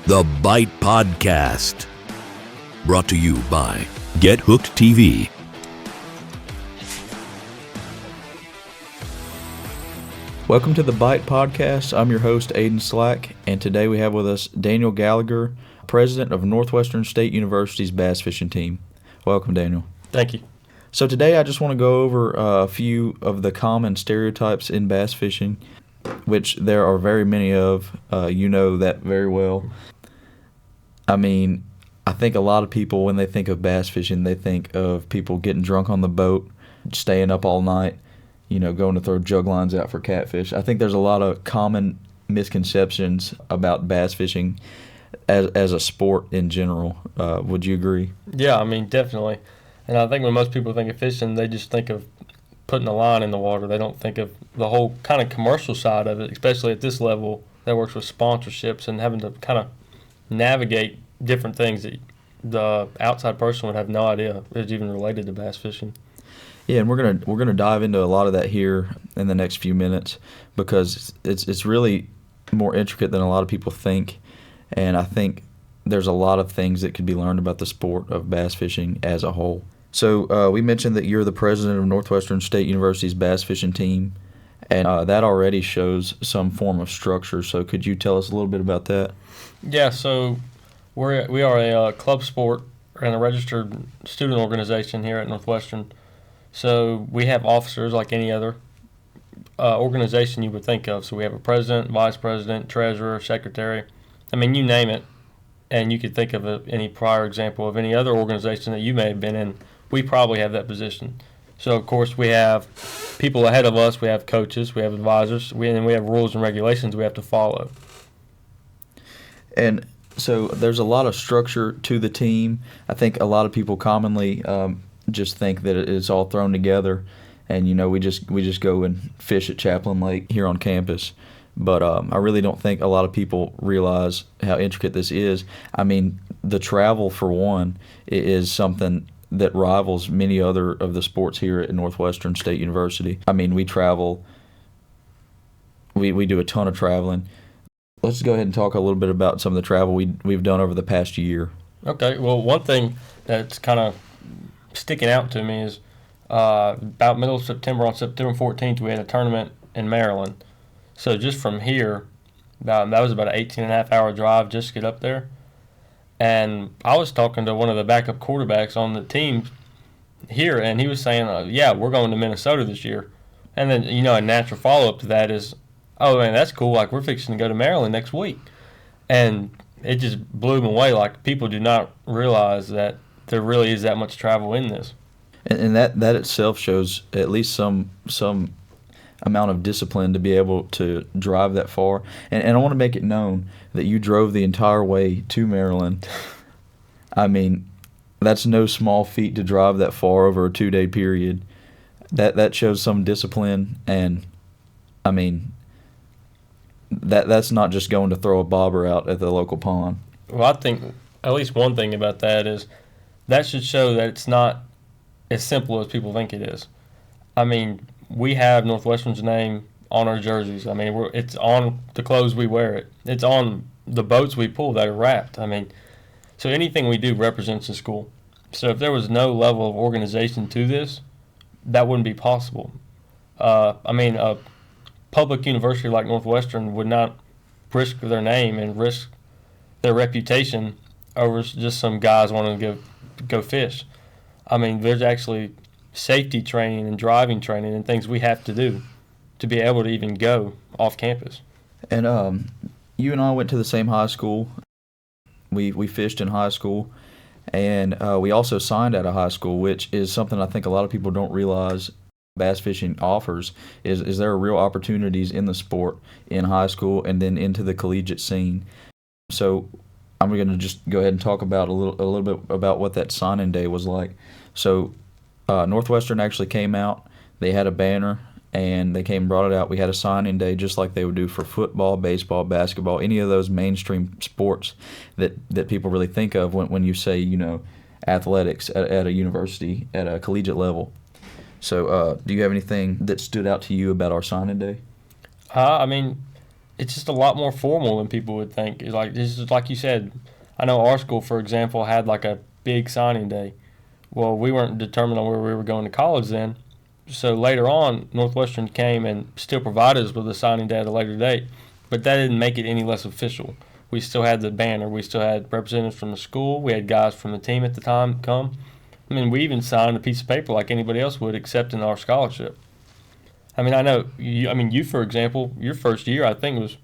The Byte Podcast. Brought to you by Get Hooked TV. Welcome to the Byte Podcast. I'm your host, Aiden Slack, and today we have with us Daniel Gallagher, president of Northwestern State University's bass fishing team. Welcome, Daniel. Thank you. So today I just want to go over a few of the common stereotypes in bass fishing, which there are very many of. You know that very well. I mean, I think a lot of people, when they think of bass fishing, they think of people getting drunk on the boat, staying up all night, going to throw jug lines out for catfish. I think there's a lot of common misconceptions about bass fishing as a sport in general. Would you agree? Yeah, I mean, definitely. And I think when most people think of fishing, they just think of putting a line in the water. They don't think of the whole kind of commercial side of it, especially at this level that works with sponsorships and having to kind of navigate different things that the outside person would have no idea is even related to bass fishing. Yeah, and we're gonna dive into a lot of that here in the next few minutes because it's really more intricate than a lot of people think, and I think there's a lot of things that could be learned about the sport of bass fishing as a whole. So we mentioned that you're the president of Northwestern State University's bass fishing team, and that already shows some form of structure. So could you tell us a little bit about that? Yeah, so we are a club sport and a registered student organization here at Northwestern. So we have officers like any other organization you would think of. So we have a president, vice president, treasurer, secretary. I mean, you name it, and you could think of any prior example of any other organization that you may have been in. We probably have that position. So, of course, we have people ahead of us. We have coaches. We have advisors. And we have rules and regulations we have to follow. And so there's a lot of structure to the team. I think a lot of people commonly just think that it's all thrown together, and we just go and fish at Chaplain Lake here on campus. But I really don't think a lot of people realize how intricate this is. I mean, the travel, for one, is something that rivals many other of the sports here at Northwestern State University. I mean, we travel. We do a ton of traveling. Let's go ahead and talk a little bit about some of the travel we've done over the past year. Okay. Well, one thing that's kind of sticking out to me is about middle of September, on September 14th, we had a tournament in Maryland. So just from here, that was about an 18-and-a-half-hour drive just to get up there. And I was talking to one of the backup quarterbacks on the team here, and he was saying, yeah, we're going to Minnesota this year. And then, a natural follow-up to that is, oh, man, that's cool. Like, we're fixing to go to Maryland next week. And it just blew me away. Like, people do not realize that there really is that much travel in this. And that itself shows at least some amount of discipline to be able to drive that far. And I want to make it known that you drove the entire way to Maryland. I mean, that's no small feat to drive that far over a 2-day period. That shows some discipline, and I mean, that's not just going to throw a bobber out at the local pond. Well, I think at least one thing about that is that should show that it's not as simple as people think it is. I mean, we have Northwestern's name on our jerseys. I mean, it's on the clothes we wear. It's on the boats we pull that are wrapped. I mean, so anything we do represents the school. So if there was no level of organization to this, that wouldn't be possible. I mean, a public university like Northwestern would not risk their name and risk their reputation over just some guys wanting to go fish. I mean, there's actually safety training and driving training and things we have to do to be able to even go off campus. And you and I went to the same high school. We fished in high school, and we also signed at a high school, which is something I think a lot of people don't realize bass fishing offers, is there are real opportunities in the sport in high school and then into the collegiate scene. So I'm going to just go ahead and talk about a little bit about what that signing day was like. So Northwestern actually came out. They had a banner, and they came and brought it out. We had a signing day just like they would do for football, baseball, basketball, any of those mainstream sports that people really think of when you say, athletics at a university, at a collegiate level. So do you have anything that stood out to you about our signing day? I mean, it's just a lot more formal than people would think. It's like this is like you said. I know our school, for example, had like a big signing day. Well, we weren't determined on where we were going to college then. So later on, Northwestern came and still provided us with a signing day at a later date, but that didn't make it any less official. We still had the banner. We still had representatives from the school. We had guys from the team at the time come. I mean, we even signed a piece of paper like anybody else would, accepting our scholarship. I mean, I know you. I mean, you, for example, your first year, I think, was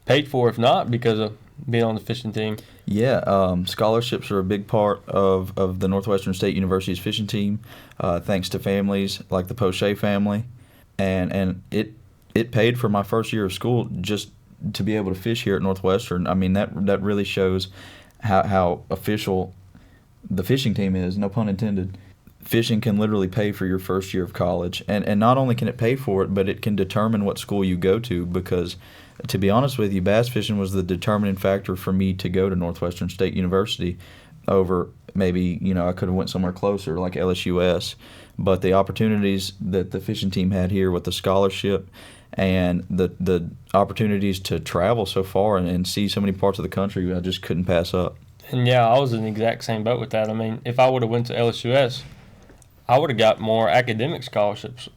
paid for, if not because of being on the fishing team. Yeah, scholarships are a big part of the Northwestern State University's fishing team, thanks to families like the Poche family, and it paid for my first year of school just to be able to fish here at Northwestern. I mean, that really shows how official the fishing team is, no pun intended. Fishing can literally pay for your first year of college, and not only can it pay for it, but it can determine what school you go to, because to be honest with you, bass fishing was the determining factor for me to go to Northwestern State University over maybe, I could have went somewhere closer like LSUS, but the opportunities that the fishing team had here with the scholarship and the opportunities to travel so far and see so many parts of the country, I just couldn't pass up. And yeah, I was in the exact same boat with that. I mean, if I would have went to LSUS, I would have got more academic scholarships.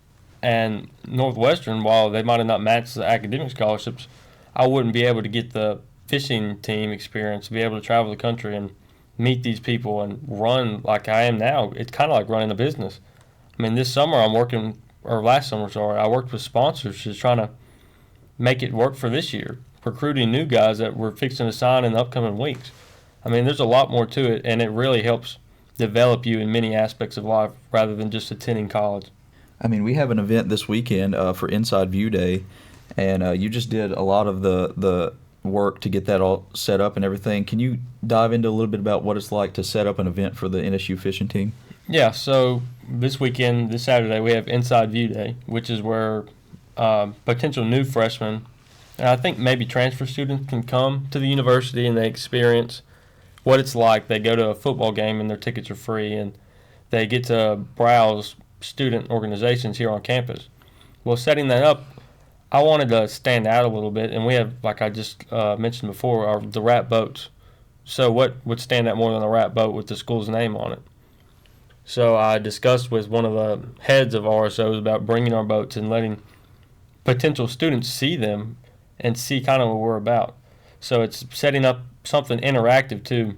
And Northwestern, while they might have not matched the academic scholarships, I wouldn't be able to get the fishing team experience, to be able to travel the country and meet these people and run like I am now. It's kind of like running a business. I mean, this summer last summer, sorry, I worked with sponsors just trying to make it work for this year, recruiting new guys that we're fixing to sign in the upcoming weeks. I mean, there's a lot more to it, and it really helps develop you in many aspects of life rather than just attending college. I mean, we have an event this weekend for Inside View Day, and you just did a lot of the work to get that all set up and everything. Can you dive into a little bit about what it's like to set up an event for the NSU fishing team? Yeah, so this weekend, this Saturday, we have Inside View Day, which is where potential new freshmen, and I think maybe transfer students, can come to the university and they experience what it's like. They go to a football game and their tickets are free, and they get to browse student organizations here on campus. Well, setting that up, I wanted to stand out a little bit, and we have, like I just mentioned before, the wrap boats. So what would stand out more than a wrap boat with the school's name on it? So I discussed with one of the heads of RSOs about bringing our boats and letting potential students see them and see kind of what we're about. So it's setting up something interactive too,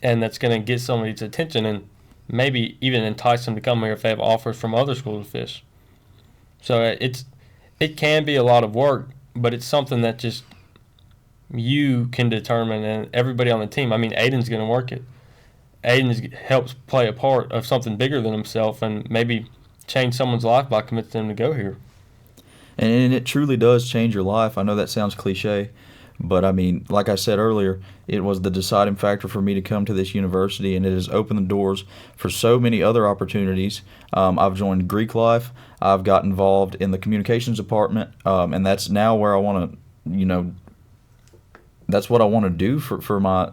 and that's going to get somebody's attention and maybe even entice them to come here if they have offers from other schools to fish. So it can be a lot of work, but it's something that just you can determine, and everybody on the team. I mean, Aiden's going to work it. Aiden helps play a part of something bigger than himself and maybe change someone's life by convincing them to go here. And it truly does change your life. I know that sounds cliche, but I mean, like I said earlier, it was the deciding factor for me to come to this university, and it has opened the doors for so many other opportunities. I've joined Greek Life. I've got involved in the communications department, and that's now where I want to, that's what I want to do for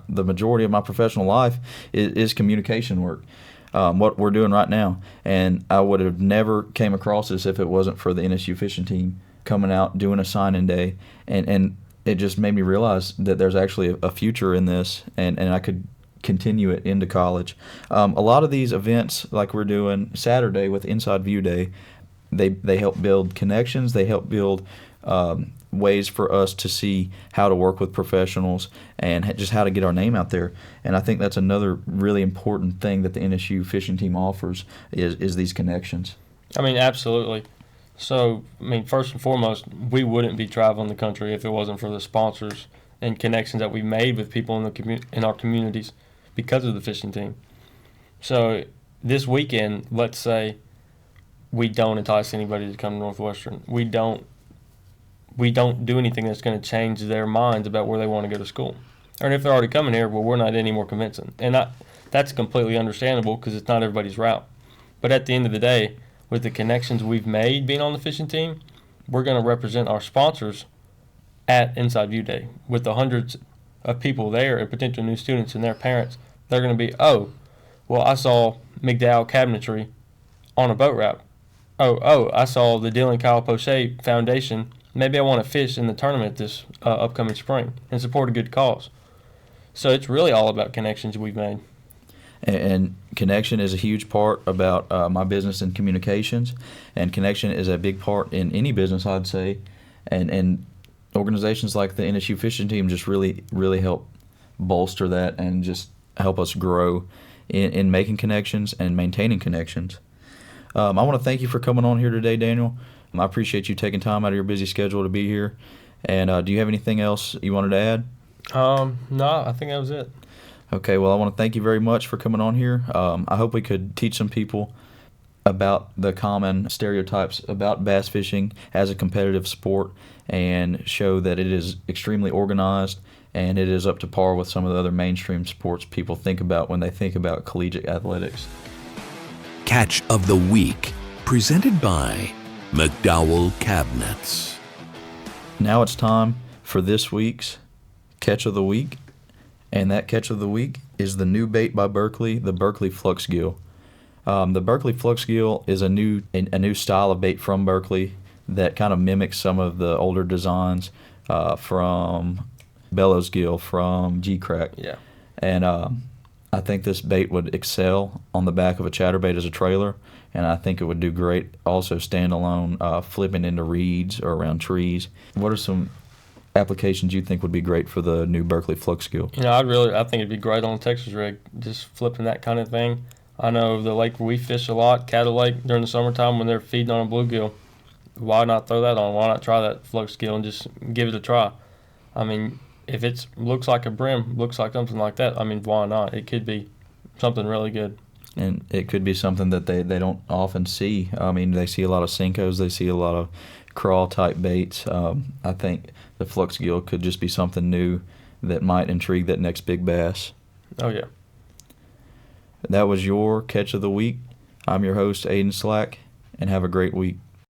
the majority of my professional life is communication work. What we're doing right now, and I would have never came across this if it wasn't for the NSU fishing team coming out, doing a sign-in day, and it just made me realize that there's actually a future in this, and I could continue it into college. A lot of these events, like we're doing Saturday with Inside View Day, they help build connections. They help build ways for us to see how to work with professionals and just how to get our name out there. And I think that's another really important thing that the NSU fishing team offers is these connections. I mean, absolutely. So, I mean, first and foremost, we wouldn't be traveling the country if it wasn't for the sponsors and connections that we made with people in our communities because of the fishing team. So, this weekend, let's say we don't entice anybody to come to Northwestern. We don't do anything that's going to change their minds about where they want to go to school. Or if they're already coming here, well, we're not any more convincing. And that's completely understandable because it's not everybody's route. But at the end of the day, with the connections we've made being on the fishing team, we're going to represent our sponsors at Inside View Day. With the hundreds of people there and potential new students and their parents, they're going to be, oh, well, I saw McDowell Cabinetry on a boat route. Oh, I saw the Dylan Kyle Poche Foundation maybe I want to fish in the tournament this upcoming spring and support a good cause. So it's really all about connections we've made. And connection is a huge part about my business and communications, and connection is a big part in any business, I'd say. And organizations like the NSU fishing team just really help bolster that and just help us grow in making connections and maintaining connections. I want to thank you for coming on here today, Daniel. I appreciate you taking time out of your busy schedule to be here. And do you have anything else you wanted to add? No, I think that was it. Okay, well, I want to thank you very much for coming on here. I hope we could teach some people about the common stereotypes about bass fishing as a competitive sport and show that it is extremely organized and it is up to par with some of the other mainstream sports people think about when they think about collegiate athletics. Catch of the Week, presented by McDowell Cabinets. Now it's time for this week's Catch of the Week, and that Catch of the Week is the new bait by Berkley, the Berkley Flux Gill. The Berkley Flux Gill is a new style of bait from Berkley that kind of mimics some of the older designs from Bellows Gill, from G-Crack. Yeah. And I think this bait would excel on the back of a chatterbait as a trailer, and I think it would do great also standalone, flipping into reeds or around trees. What are some applications you think would be great for the new Berkley Flux Gill? I think it'd be great on a Texas rig, just flipping that kind of thing. I know the lake where we fish a lot, Cattle Lake, during the summertime when they're feeding on a bluegill. Why not throw that on? Why not try that Flux Gill and just give it a try? I mean, if it looks like a brim, looks like something like that, I mean, why not? It could be something really good. And it could be something that they don't often see. I mean, they see a lot of Senkos, they see a lot of crawl-type baits. I think the Flux Gill could just be something new that might intrigue that next big bass. Oh, yeah. That was your Catch of the Week. I'm your host, Aiden Slack, and have a great week.